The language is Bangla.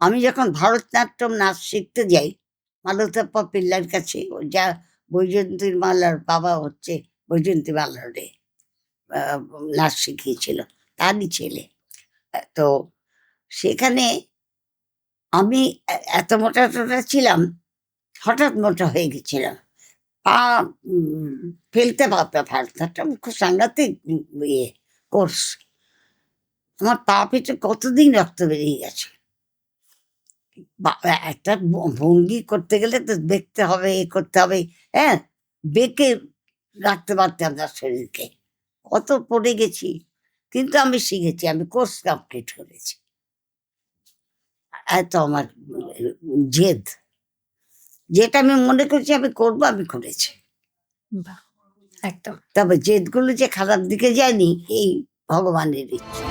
আমি যখন ভারতনাট্যম নাচ শিখতে যাই মালতপ্পা পিল্লার কাছে, ও যা বৈজয়ন্তী মালার বাবা হচ্ছে বৈজয়ন্তী মালারে নাচ শিখিয়েছিল, তারই ছেলে। তো সেখানে আমি এত মোটা-টোটা ছিলাম, হঠাৎ মোটা হয়ে গেছিলাম। পা ফেলতে ভারতনাট্যম খুব সাংঘাতিক ইয়ে কোর্স। আমার পা পিঠে কতদিন রক্ত বেরিয়ে গেছে। একটা ভঙ্গি করতে গেলে তো দেখতে হবে, এ করতে হবে, হ্যাঁ? বেঁকে রাখতে পারতাম না শরীরকে। কত পড়ে গেছি। কিন্তু আমি শিখেছি, আমি কোর্স কমপ্লিট করেছি। এত আমার জেদ। যেটা আমি মনে করছি আমি করব, আমি করেছি। বাহ! একদম। তবে জেদগুলো যে খারাপ দিকে যায়নি, এই ভগবানের ইচ্ছে।